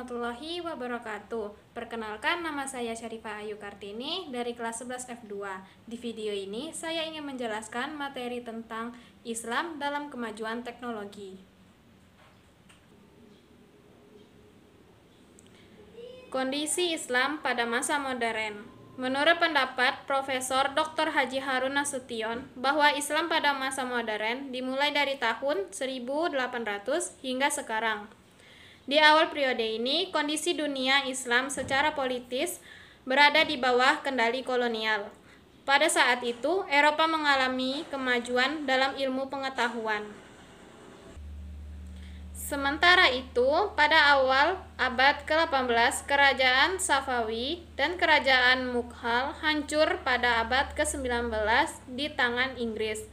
warahmatullahi wabarakatuh. Perkenalkan, nama saya Syarifah Ayu Kartini dari kelas 11 F2. Di video ini, saya ingin menjelaskan materi tentang Islam dalam kemajuan teknologi. Kondisi Islam pada masa modern. Menurut pendapat Profesor Dr. Haji Harun Nasution, bahwa Islam pada masa modern dimulai dari tahun 1800 hingga sekarang. Di awal periode ini, kondisi dunia Islam secara politis berada di bawah kendali kolonial. Pada saat itu, Eropa mengalami kemajuan dalam ilmu pengetahuan. Sementara itu, pada awal abad ke-18, kerajaan Safawi dan kerajaan Mughal hancur pada abad ke-19 di tangan Inggris.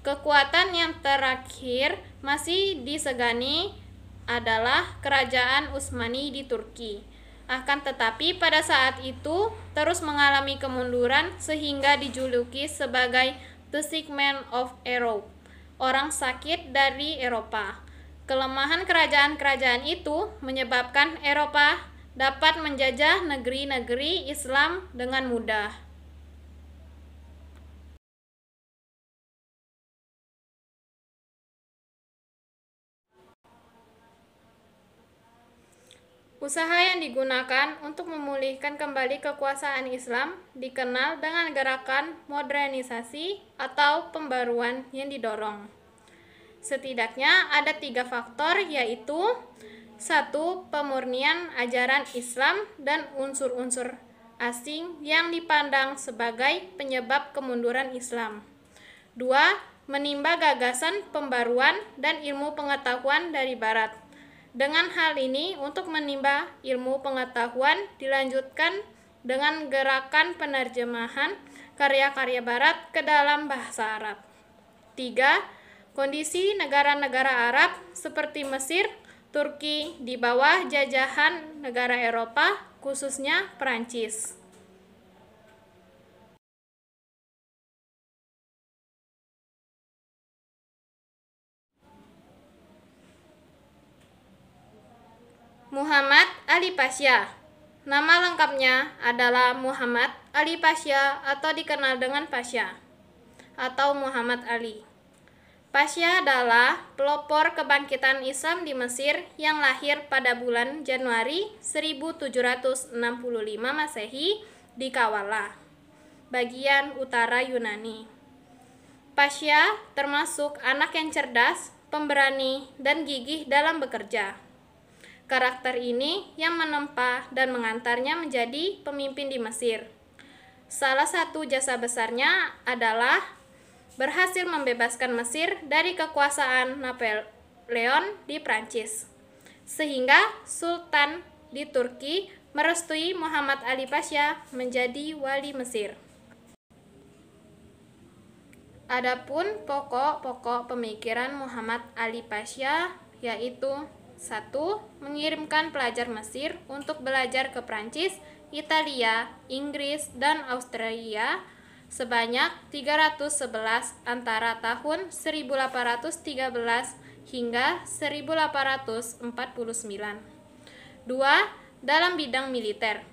Kekuatan yang terakhir masih disegani adalah kerajaan Utsmani di Turki. Akan tetapi pada saat itu terus mengalami kemunduran sehingga dijuluki sebagai The Sick Man of Europe, orang sakit dari Eropa. Kelemahan kerajaan-kerajaan itu menyebabkan Eropa dapat menjajah negeri-negeri Islam dengan mudah. Usaha yang digunakan untuk memulihkan kembali kekuasaan Islam dikenal dengan gerakan modernisasi atau pembaruan yang didorong. Setidaknya ada 3 faktor, yaitu 1. Pemurnian ajaran Islam dan unsur-unsur asing yang dipandang sebagai penyebab kemunduran Islam. 2. Menimba gagasan pembaruan dan ilmu pengetahuan dari Barat. Dengan hal ini, untuk menimba ilmu pengetahuan dilanjutkan dengan gerakan penerjemahan karya-karya Barat ke dalam bahasa Arab. 3. Kondisi negara-negara Arab seperti Mesir, Turki di bawah jajahan negara Eropa, khususnya Perancis. Muhammad Ali Pasha. Nama lengkapnya adalah Muhammad Ali Pasha atau dikenal dengan Pasha atau Muhammad Ali. Pasha adalah pelopor kebangkitan Islam di Mesir yang lahir pada bulan Januari 1765 Masehi di Kawala, bagian utara Yunani. Pasha termasuk anak yang cerdas, pemberani, dan gigih dalam bekerja. Karakter ini yang menempa dan mengantarnya menjadi pemimpin di Mesir. Salah satu jasa besarnya adalah berhasil membebaskan Mesir dari kekuasaan Napoleon di Prancis, sehingga Sultan di Turki merestui Muhammad Ali Pasha menjadi wali Mesir. Adapun pokok-pokok pemikiran Muhammad Ali Pasha yaitu 1. Mengirimkan pelajar Mesir untuk belajar ke Prancis, Italia, Inggris, dan Austria sebanyak 311 antara tahun 1813 hingga 1849. 2. Dalam bidang militer,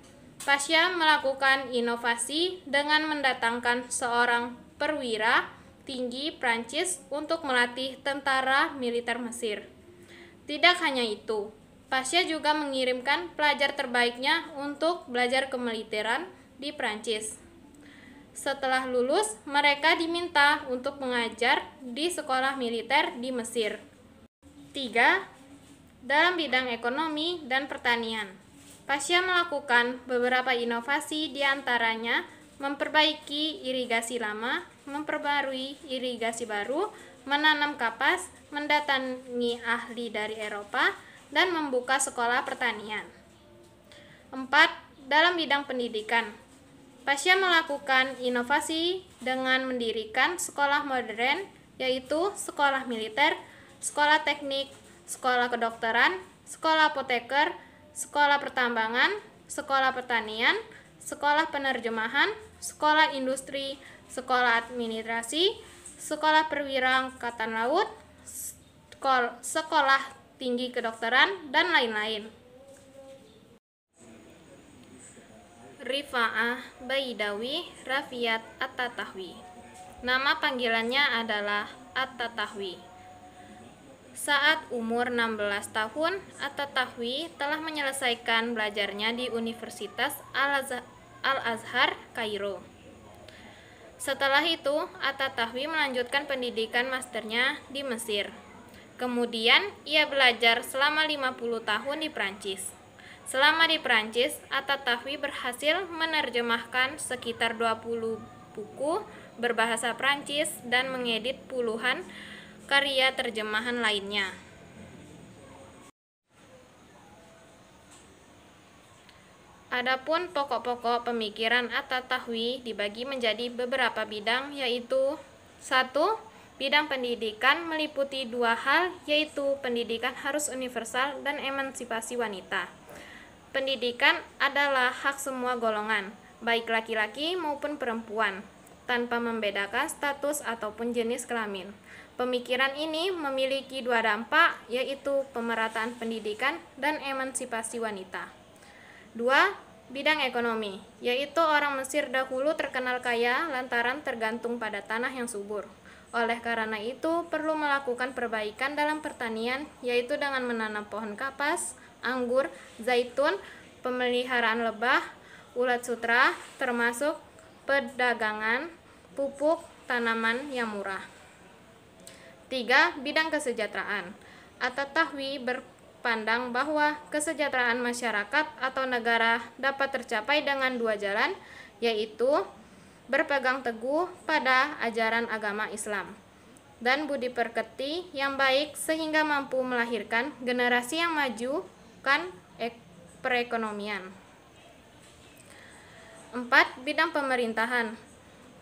Pasha melakukan inovasi dengan mendatangkan seorang perwira tinggi Prancis untuk melatih tentara militer Mesir. Tidak hanya itu, Pasha juga mengirimkan pelajar terbaiknya untuk belajar kemiliteran di Prancis. Setelah lulus, mereka diminta untuk mengajar di sekolah militer di Mesir. 3. Dalam bidang ekonomi dan pertanian, Pasha melakukan beberapa inovasi, diantaranya memperbaiki irigasi lama, memperbarui irigasi baru, menanam kapas, mendatangi ahli dari Eropa, dan membuka sekolah pertanian. 4. Dalam bidang pendidikan, Pasha melakukan inovasi dengan mendirikan sekolah modern, yaitu sekolah militer, sekolah teknik, sekolah kedokteran, sekolah apoteker, sekolah pertambangan, sekolah pertanian, sekolah penerjemahan, sekolah industri, sekolah administrasi, sekolah perwira angkatan laut, sekolah tinggi kedokteran, dan lain-lain. Rifa'ah Baidawi Rafiat At-Tatahwi. Nama panggilannya adalah At-Tatahwi. Saat umur 16 tahun, At-Tatahwi telah menyelesaikan belajarnya di Universitas Al-Azhar, Kairo. Setelah itu, At-Tatahwi melanjutkan pendidikan masternya di Mesir. Kemudian, ia belajar selama 50 tahun di Prancis. Selama di Prancis, At-Tatahwi berhasil menerjemahkan sekitar 20 buku berbahasa Prancis dan mengedit puluhan karya terjemahan lainnya. Adapun pokok-pokok pemikiran At-Tatahwi dibagi menjadi beberapa bidang, yaitu 1. Bidang pendidikan meliputi dua hal, yaitu pendidikan harus universal dan emansipasi wanita. Pendidikan adalah hak semua golongan, baik laki-laki maupun perempuan, tanpa membedakan status ataupun jenis kelamin. Pemikiran ini memiliki dua dampak, yaitu pemerataan pendidikan dan emansipasi wanita. 2. Bidang ekonomi, yaitu orang Mesir dahulu terkenal kaya lantaran tergantung pada tanah yang subur. Oleh karena itu, perlu melakukan perbaikan dalam pertanian, yaitu dengan menanam pohon kapas, anggur, zaitun, pemeliharaan lebah, ulat sutra, termasuk perdagangan, pupuk, tanaman yang murah. 3. Bidang kesejahteraan. At-Tatahwi berpandang bahwa kesejahteraan masyarakat atau negara dapat tercapai dengan dua jalan, yaitu berpegang teguh pada ajaran agama Islam dan budi pekerti yang baik sehingga mampu melahirkan generasi yang maju perekonomian. 4. Bidang pemerintahan.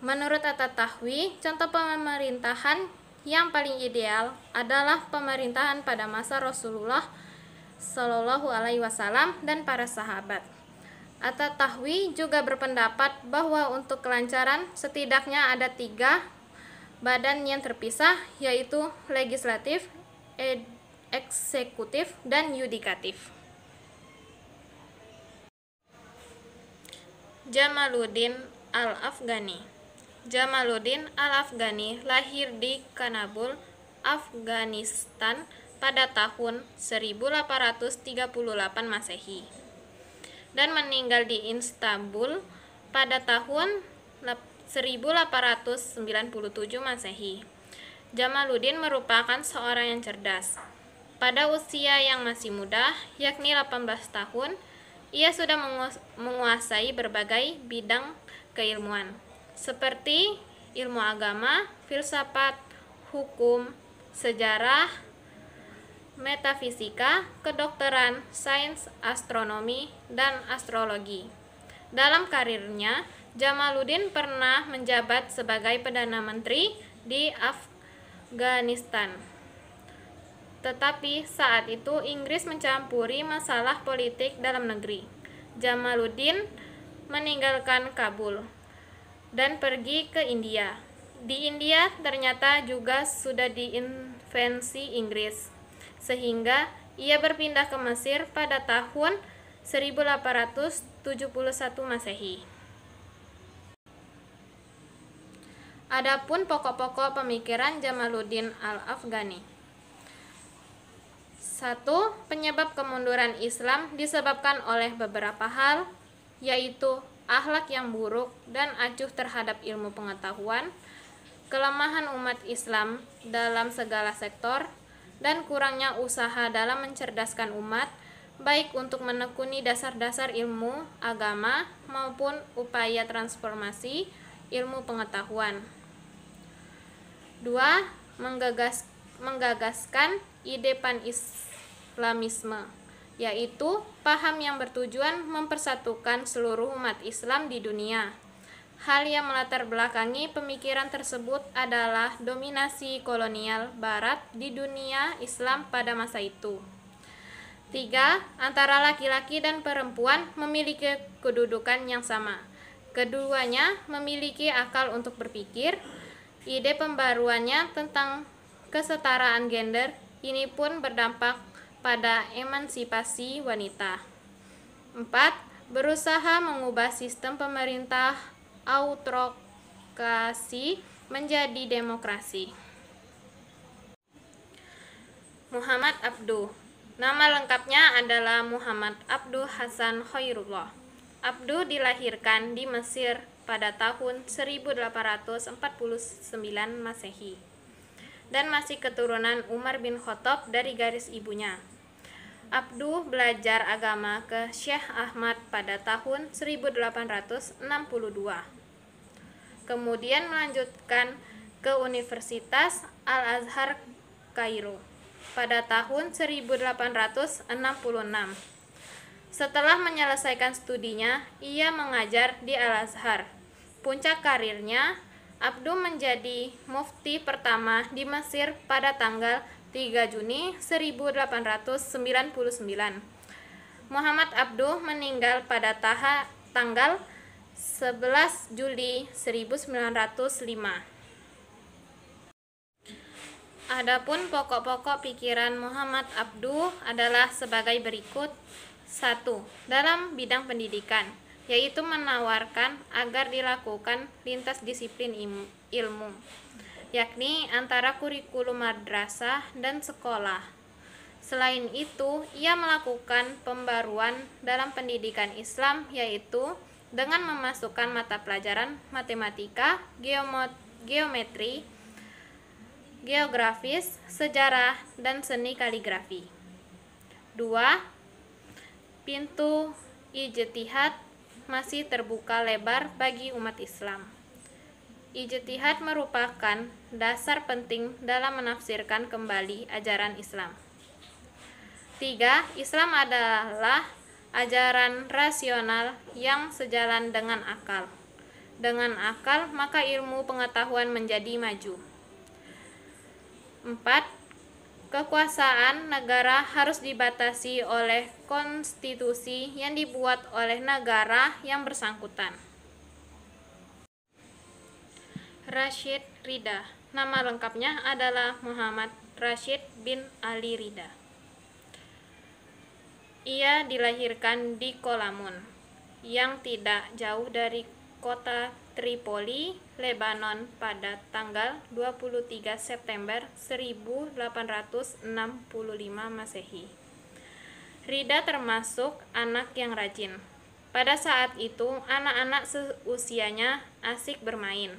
Menurut At-Tatahwi, contoh pemerintahan yang paling ideal adalah pemerintahan pada masa Rasulullah Shallallahu Alaihi Wasallam dan para sahabat. At-Tatahwi juga berpendapat bahwa untuk kelancaran setidaknya ada 3 badan yang terpisah, yaitu legislatif, eksekutif, dan yudikatif. Jamaluddin Al-Afghani. Jamaluddin Al-Afghani lahir di Kanabul, Afghanistan pada tahun 1838 Masehi dan meninggal di Istanbul pada tahun 1897 Masehi. Jamaluddin merupakan seorang yang cerdas. Pada usia yang masih muda, yakni 18 tahun, ia sudah menguasai berbagai bidang keilmuan, seperti ilmu agama, filsafat, hukum, sejarah, metafisika, kedokteran, sains, astronomi, dan astrologi. Dalam karirnya, Jamaluddin pernah menjabat sebagai Perdana Menteri di Afghanistan. Tetapi saat itu Inggris mencampuri masalah politik dalam negeri. Jamaluddin meninggalkan Kabul dan pergi ke India. Di India ternyata juga sudah diinvasi Inggris, sehingga ia berpindah ke Mesir pada tahun 1871 Masehi. Adapun pokok-pokok pemikiran Jamaluddin Al-Afghani. 1. Penyebab kemunduran Islam disebabkan oleh beberapa hal, yaitu akhlak yang buruk dan acuh terhadap ilmu pengetahuan, kelemahan umat Islam dalam segala sektor, dan kurangnya usaha dalam mencerdaskan umat, baik untuk menekuni dasar-dasar ilmu agama maupun upaya transformasi ilmu pengetahuan. 2. Menggagaskan ide pan-islamisme, yaitu paham yang bertujuan mempersatukan seluruh umat Islam di dunia. Hal yang melatar belakangi pemikiran tersebut adalah dominasi kolonial Barat di dunia Islam pada masa itu. 3. Antara laki-laki dan perempuan memiliki kedudukan yang sama. Keduanya memiliki akal untuk berpikir. Ide pembaruannya tentang kesetaraan gender ini pun berdampak pada emansipasi wanita. 4. berusaha mengubah sistem pemerintah autokrasi menjadi demokrasi. Muhammad Abduh. Nama lengkapnya adalah Muhammad Abduh Hasan Khairullah. Abduh dilahirkan di Mesir pada tahun 1849 Masehi dan masih keturunan Umar bin Khattab dari garis ibunya. Abduh belajar agama ke Syekh Ahmad pada tahun 1862. Kemudian melanjutkan ke Universitas Al-Azhar Kairo pada tahun 1866. Setelah menyelesaikan studinya, ia mengajar di Al-Azhar. Puncak karirnya, Abduh menjadi mufti pertama di Mesir pada tanggal 3 Juni 1899. Muhammad Abduh meninggal pada tanggal 11 Juli 1905. Adapun pokok-pokok pikiran Muhammad Abduh adalah sebagai berikut. 1. Dalam bidang pendidikan, yaitu menawarkan agar dilakukan lintas disiplin ilmu, yakni antara kurikulum madrasah dan sekolah. Selain itu, ia melakukan pembaruan dalam pendidikan Islam, yaitu dengan memasukkan mata pelajaran matematika, geometri, geografis, sejarah, dan seni kaligrafi. 2. Pintu ijtihad masih terbuka lebar bagi umat Islam. Ijtihad merupakan dasar penting dalam menafsirkan kembali ajaran Islam. 3. Islam adalah ajaran rasional yang sejalan dengan akal. Dengan akal, maka ilmu pengetahuan menjadi maju. 4. Kekuasaan negara harus dibatasi oleh konstitusi yang dibuat oleh negara yang bersangkutan. Rashid Ridha. Nama lengkapnya adalah Muhammad Rashid bin Ali Ridha. Ia dilahirkan di Kolamun, yang tidak jauh dari kota Tripoli, Lebanon pada tanggal 23 September 1865 Masehi. Ridha termasuk anak yang rajin. Pada saat itu, anak-anak seusianya asik bermain.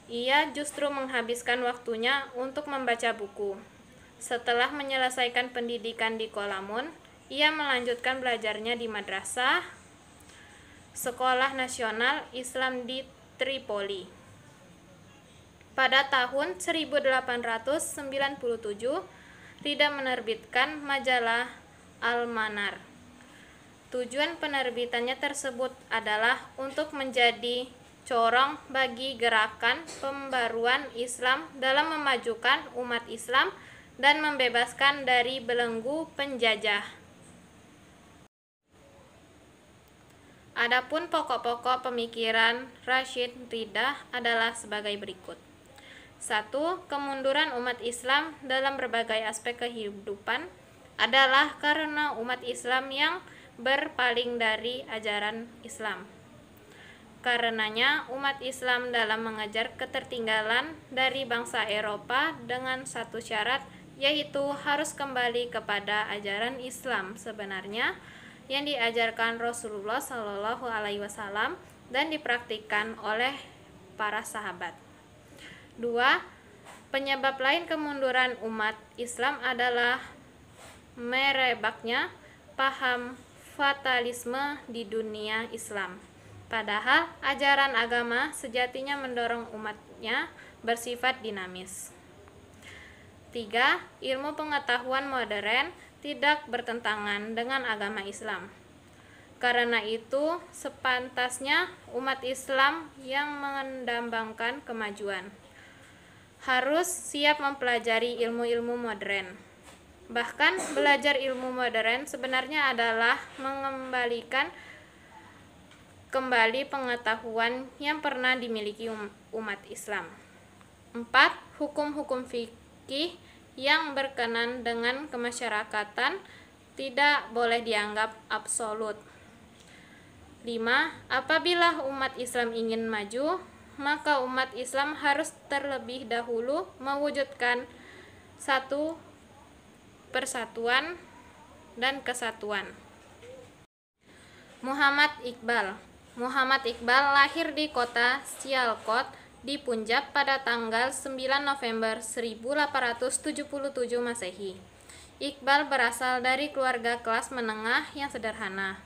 Ia justru menghabiskan waktunya untuk membaca buku. Setelah menyelesaikan pendidikan di Kolamun, ia melanjutkan belajarnya di madrasah Sekolah Nasional Islam di Tripoli. Pada tahun 1897, Ridha menerbitkan majalah Al-Manar. Tujuan penerbitannya tersebut adalah untuk menjadi corong bagi gerakan pembaruan Islam dalam memajukan umat Islam dan membebaskan dari belenggu penjajah. Adapun pokok-pokok pemikiran Rashid Ridha adalah sebagai berikut. 1. Kemunduran umat Islam dalam berbagai aspek kehidupan adalah karena umat Islam yang berpaling dari ajaran Islam. Karenanya, umat Islam dalam mengejar ketertinggalan dari bangsa Eropa dengan satu syarat, yaitu harus kembali kepada ajaran Islam sebenarnya yang diajarkan Rasulullah Shallallahu Alaihi Wasallam dan dipraktikkan oleh para sahabat. 2. Penyebab lain kemunduran umat Islam adalah merebaknya paham fatalisme di dunia Islam. Padahal ajaran agama sejatinya mendorong umatnya bersifat dinamis. 3. Ilmu pengetahuan modern tidak bertentangan dengan agama Islam. Karena itu, sepantasnya umat Islam yang mendambangkan kemajuan harus siap mempelajari ilmu-ilmu modern. Bahkan, belajar ilmu modern sebenarnya adalah mengembalikan kembali pengetahuan yang pernah dimiliki umat Islam. 4. Hukum-hukum fikih yang berkenan dengan kemasyarakatan tidak boleh dianggap absolut. 5. Apabila umat Islam ingin maju, maka umat Islam harus terlebih dahulu mewujudkan satu persatuan dan kesatuan. Muhammad Iqbal. Muhammad Iqbal lahir di kota Sialkot di Punjab pada tanggal 9 November 1877 Masehi. Iqbal berasal dari keluarga kelas menengah yang sederhana.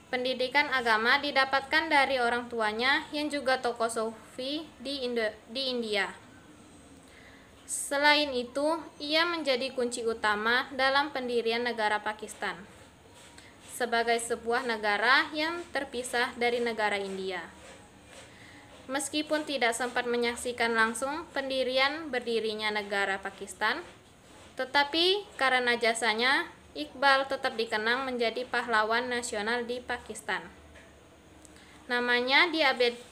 Pendidikan agama didapatkan dari orang tuanya yang juga tokoh sufi di India. Selain itu, ia menjadi kunci utama dalam pendirian negara Pakistan sebagai sebuah negara yang terpisah dari negara India. Meskipun tidak sempat menyaksikan langsung berdirinya negara Pakistan, tetapi karena jasanya, Iqbal tetap dikenang menjadi pahlawan nasional di Pakistan. Namanya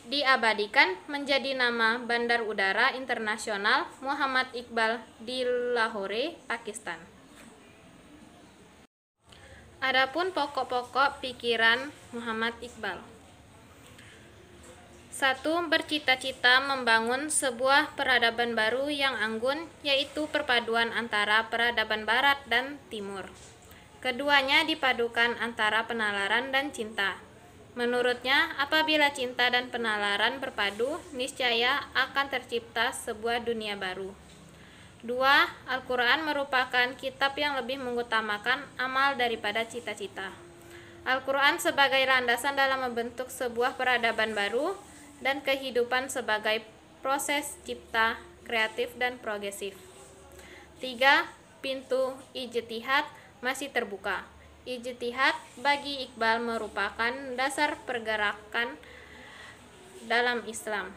diabadikan menjadi nama Bandar Udara Internasional Muhammad Iqbal di Lahore, Pakistan. Adapun pokok-pokok pikiran Muhammad Iqbal. 1. Bercita-cita membangun sebuah peradaban baru yang anggun, yaitu perpaduan antara peradaban barat dan timur. Keduanya dipadukan antara penalaran dan cinta. Menurutnya, apabila cinta dan penalaran berpadu, niscaya akan tercipta sebuah dunia baru. 2. Al-Quran merupakan kitab yang lebih mengutamakan amal daripada cita-cita. Al-Quran sebagai landasan dalam membentuk sebuah peradaban baru dan kehidupan sebagai proses cipta, kreatif, dan progresif. 3. Pintu ijtihad masih terbuka. Ijtihad bagi Iqbal merupakan dasar pergerakan dalam Islam.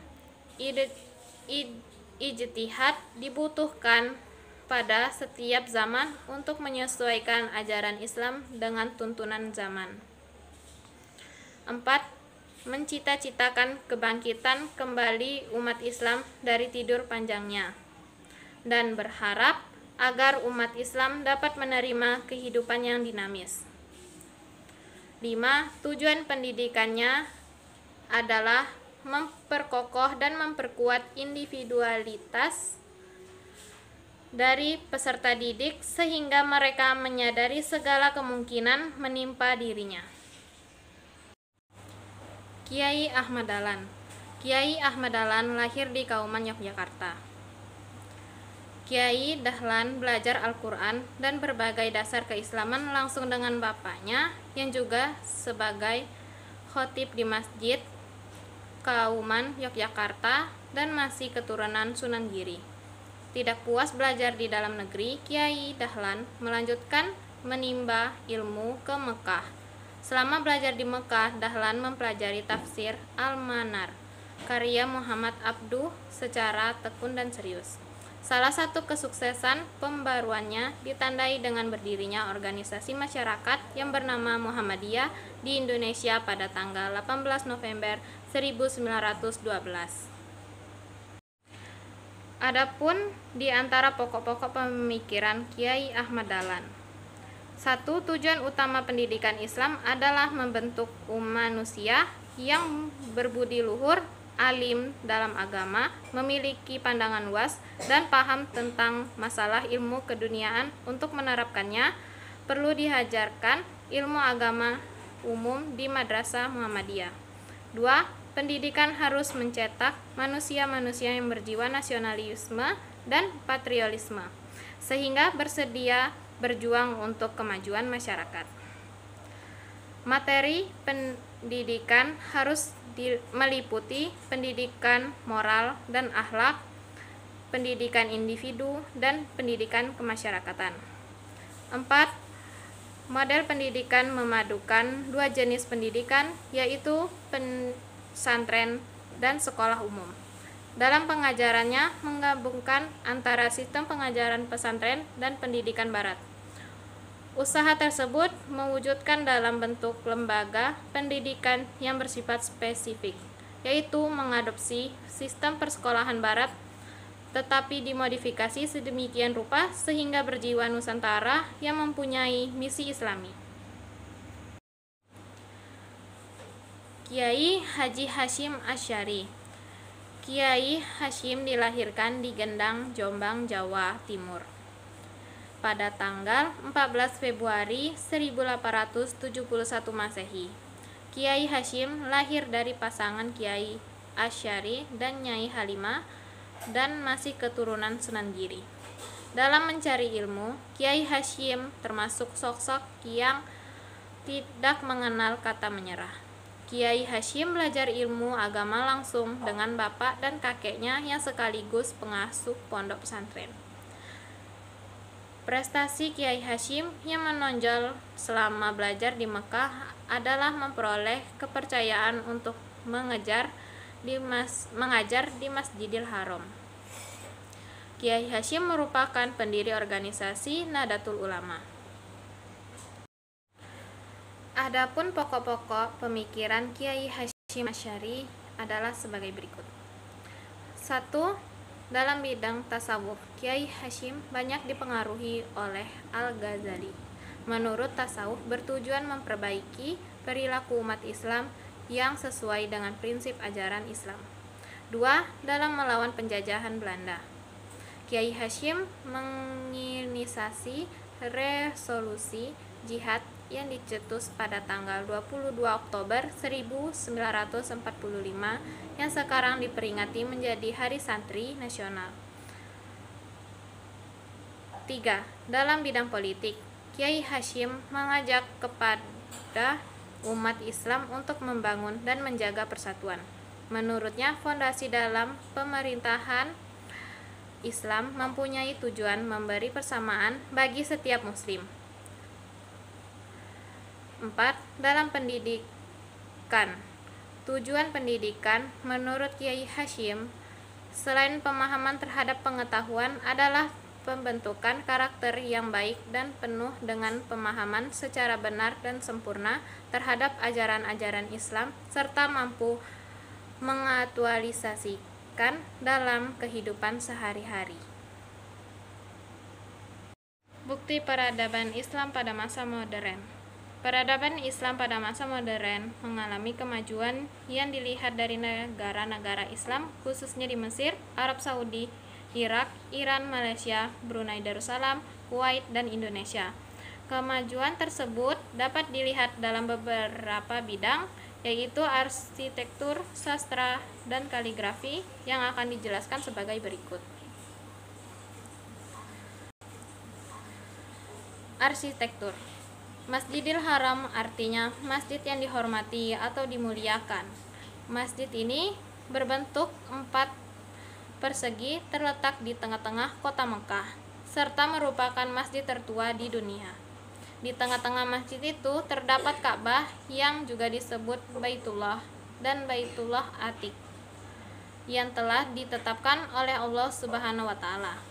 Ijtihad dibutuhkan pada setiap zaman untuk menyesuaikan ajaran Islam dengan tuntunan zaman. 4. Mencita-citakan kebangkitan kembali umat Islam dari tidur panjangnya dan berharap agar umat Islam dapat menerima kehidupan yang dinamis. 5. Tujuan pendidikannya adalah memperkokoh dan memperkuat individualitas dari peserta didik sehingga mereka menyadari segala kemungkinan menimpa dirinya. Kiai Ahmad Dahlan. Kiai Ahmad Dahlan lahir di Kauman, Yogyakarta. Kiai Dahlan belajar Al-Quran dan berbagai dasar keislaman langsung dengan bapaknya yang juga sebagai khotib di Masjid Kauman, Yogyakarta, dan masih keturunan Sunan Giri. Tidak puas belajar di dalam negeri, Kiai Dahlan melanjutkan menimba ilmu ke Mekah. Selama belajar di Mekah, Dahlan mempelajari tafsir Al-Manar, karya Muhammad Abduh, secara tekun dan serius. Salah satu kesuksesan pembaruannya ditandai dengan berdirinya organisasi masyarakat yang bernama Muhammadiyah di Indonesia pada tanggal 18 November 1912. Adapun di antara pokok-pokok pemikiran Kiai Ahmad Dahlan. 1. Tujuan utama pendidikan Islam adalah membentuk manusia yang berbudi luhur, alim dalam agama, memiliki pandangan luas, dan paham tentang masalah ilmu keduniaan. Untuk menerapkannya, perlu diajarkan ilmu agama umum di Madrasah Muhammadiyah. 2. Pendidikan harus mencetak manusia-manusia yang berjiwa nasionalisme dan patriotisme, sehingga bersedia berjuang untuk kemajuan masyarakat. Materi pendidikan harus meliputi pendidikan moral dan akhlak, pendidikan individu, dan pendidikan kemasyarakatan. 4. Model pendidikan memadukan dua jenis pendidikan, yaitu pesantren dan sekolah umum. Dalam pengajarannya menggabungkan antara sistem pengajaran pesantren dan pendidikan barat. Usaha tersebut mewujudkan dalam bentuk lembaga pendidikan yang bersifat spesifik, yaitu mengadopsi sistem persekolahan barat, tetapi dimodifikasi sedemikian rupa sehingga berjiwa Nusantara yang mempunyai misi Islami. Kiai Haji Hasyim Asy'ari. Kiai Hasyim dilahirkan di Gendang, Jombang, Jawa Timur pada tanggal 14 Februari 1871 Masehi. Kiai Hasyim lahir dari pasangan Kiai Asy'ari dan Nyai Halimah dan masih keturunan Sunan Giri. Dalam mencari ilmu, Kiai Hasyim termasuk sosok yang tidak mengenal kata menyerah. Kiai Hasyim belajar ilmu agama langsung dengan bapak dan kakeknya yang sekaligus pengasuh pondok pesantren. Prestasi Kiai Hasyim yang menonjol selama belajar di Mekah adalah memperoleh kepercayaan untuk mengajar di Masjidil Haram. Kiai Hasyim merupakan pendiri organisasi Nahdlatul Ulama. Adapun pokok-pokok pemikiran Kiai Hasyim Asy'ari adalah sebagai berikut. 1. Dalam bidang tasawuf, Kiai Hasyim banyak dipengaruhi oleh Al-Ghazali. Menurut tasawuf bertujuan memperbaiki perilaku umat Islam yang sesuai dengan prinsip ajaran Islam. 2. Dalam melawan penjajahan Belanda, Kiai Hasyim menginisiasi resolusi jihad yang dicetus pada tanggal 22 Oktober 1945 yang sekarang diperingati menjadi Hari Santri Nasional. 3. Dalam bidang politik, Kiai Hasyim mengajak kepada umat Islam untuk membangun dan menjaga persatuan. Menurutnya, fondasi dalam pemerintahan Islam mempunyai tujuan memberi persamaan bagi setiap muslim. 4. Dalam pendidikan, tujuan pendidikan menurut Kiai Hasyim selain pemahaman terhadap pengetahuan adalah pembentukan karakter yang baik dan penuh dengan pemahaman secara benar dan sempurna terhadap ajaran-ajaran Islam serta mampu mengaktualisasikan dalam kehidupan sehari-hari. Bukti peradaban Islam pada masa modern. Peradaban Islam pada masa modern mengalami kemajuan yang dilihat dari negara-negara Islam, khususnya di Mesir, Arab Saudi, Irak, Iran, Malaysia, Brunei Darussalam, Kuwait, dan Indonesia. Kemajuan tersebut dapat dilihat dalam beberapa bidang, yaitu arsitektur, sastra, dan kaligrafi yang akan dijelaskan sebagai berikut. Arsitektur. Masjidil Haram artinya masjid yang dihormati atau dimuliakan. Masjid ini berbentuk 4 persegi terletak di tengah-tengah kota Mekah, serta merupakan masjid tertua di dunia. Di tengah-tengah masjid itu terdapat Ka'bah yang juga disebut Baitullah dan Baitullah Atiq yang telah ditetapkan oleh Allah Subhanahu wa Ta'ala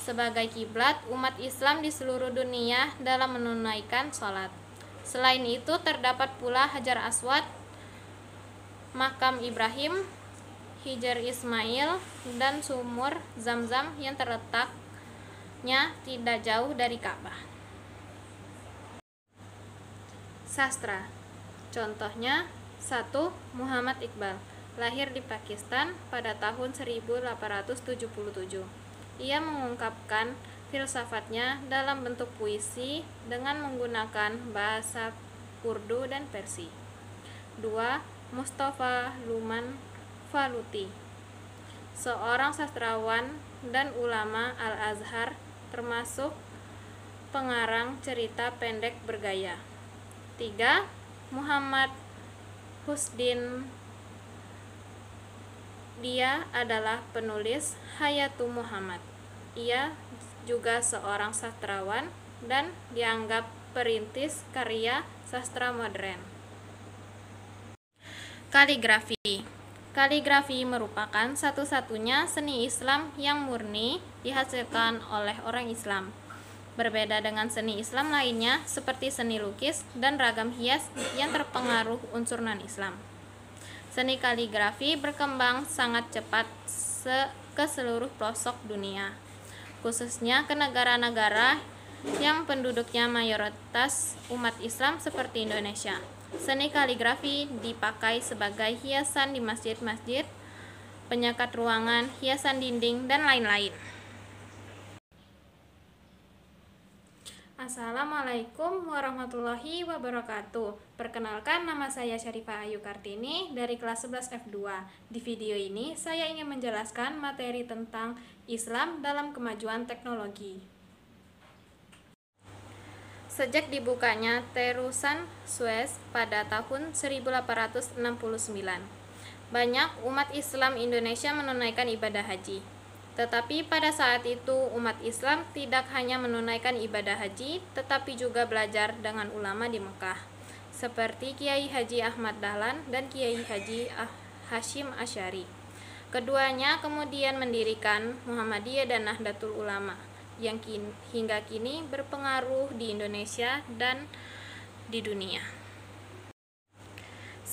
sebagai kiblat umat Islam di seluruh dunia dalam menunaikan sholat. Selain itu terdapat pula Hajar Aswad, Makam Ibrahim, Hijar Ismail, dan sumur Zam-Zam yang terletaknya tidak jauh dari Ka'bah. Sastra. Contohnya 1. Muhammad Iqbal, lahir di Pakistan pada tahun 1877. Ia mengungkapkan filsafatnya dalam bentuk puisi dengan menggunakan bahasa Urdu dan Persia. 2. Mustafa Luman Faluti, seorang sastrawan dan ulama Al-Azhar, termasuk pengarang cerita pendek bergaya. 3. Muhammad Husdin, dia adalah penulis Hayatu Muhammad. Ia juga seorang sastrawan dan dianggap perintis karya sastra modern. Kaligrafi. Kaligrafi merupakan satu-satunya seni Islam yang murni dihasilkan oleh orang Islam. Berbeda dengan seni Islam lainnya seperti seni lukis dan ragam hias yang terpengaruh unsur non-Islam. Seni kaligrafi berkembang sangat cepat ke seluruh pelosok dunia, khususnya ke negara-negara yang penduduknya mayoritas umat Islam seperti Indonesia. Seni kaligrafi dipakai sebagai hiasan di masjid-masjid, penyekat ruangan, hiasan dinding, dan lain-lain. Assalamualaikum warahmatullahi wabarakatuh. Perkenalkan, nama saya Syarifah Ayu Kartini dari kelas 11 F2. Di video ini saya ingin menjelaskan materi tentang Islam dalam kemajuan teknologi. Sejak dibukanya terusan Suez pada tahun 1869, banyak umat Islam Indonesia menunaikan ibadah haji. Tetapi pada saat itu umat Islam tidak hanya menunaikan ibadah haji, tetapi juga belajar dengan ulama di Mekah, seperti Kiai Haji Ahmad Dahlan dan Kiai Haji Hashim Asy'ari. Keduanya kemudian mendirikan Muhammadiyah dan Nahdlatul Ulama, yang hingga kini berpengaruh di Indonesia dan di dunia.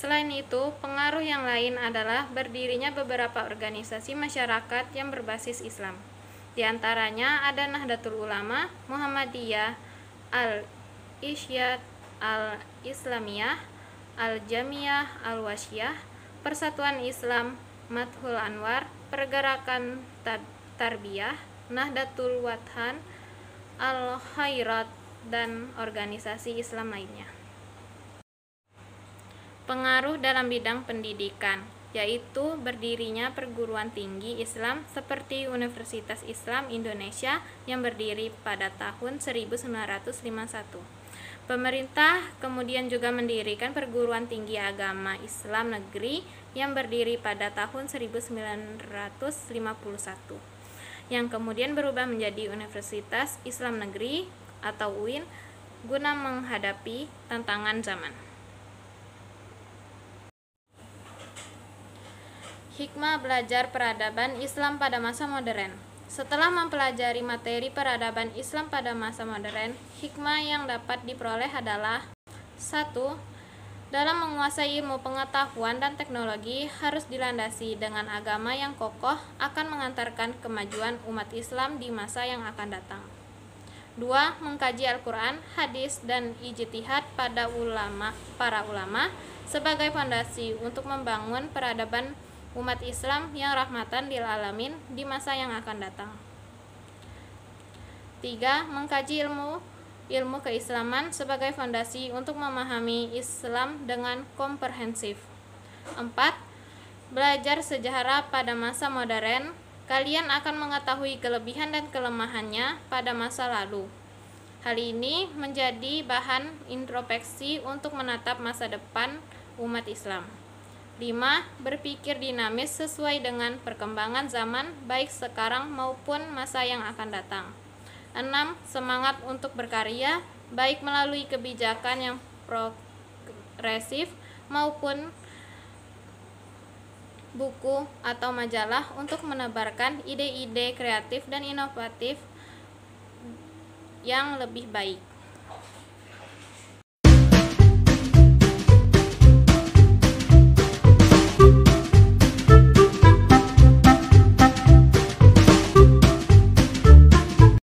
Selain itu, pengaruh yang lain adalah berdirinya beberapa organisasi masyarakat yang berbasis Islam. Di antaranya ada Nahdlatul Ulama, Muhammadiyah, Al-Isyad Al-Islamiyah, Al-Jamiyah Al-Wasyiyah, Persatuan Islam Mathul Anwar, Pergerakan Tarbiyah, Nahdlatul Wathan, Al-Khairat, dan organisasi Islam lainnya. Pengaruh dalam bidang pendidikan, yaitu berdirinya perguruan tinggi Islam seperti Universitas Islam Indonesia yang berdiri pada tahun 1951. Pemerintah kemudian juga mendirikan perguruan tinggi agama Islam negeri yang berdiri pada tahun 1951, yang kemudian berubah menjadi Universitas Islam Negeri atau UIN guna menghadapi tantangan zaman. Hikmah belajar peradaban Islam pada masa modern. Setelah mempelajari materi peradaban Islam pada masa modern, hikmah yang dapat diperoleh adalah 1. Dalam menguasai ilmu pengetahuan dan teknologi harus dilandasi dengan agama yang kokoh akan mengantarkan kemajuan umat Islam di masa yang akan datang. 2. Mengkaji Al-Quran, hadis, dan ijtihad para ulama sebagai fondasi untuk membangun peradaban umat Islam yang rahmatan lil alamin di masa yang akan datang. 3. Mengkaji ilmu keislaman sebagai fondasi untuk memahami Islam dengan komprehensif. 4. Belajar sejarah pada masa modern, kalian akan mengetahui kelebihan dan kelemahannya pada masa lalu. Hal ini menjadi bahan introspeksi untuk menatap masa depan umat Islam. 5. Berpikir dinamis sesuai dengan perkembangan zaman baik sekarang maupun masa yang akan datang. 6. Semangat untuk berkarya baik melalui kebijakan yang progresif maupun buku atau majalah untuk menebarkan ide-ide kreatif dan inovatif yang lebih baik.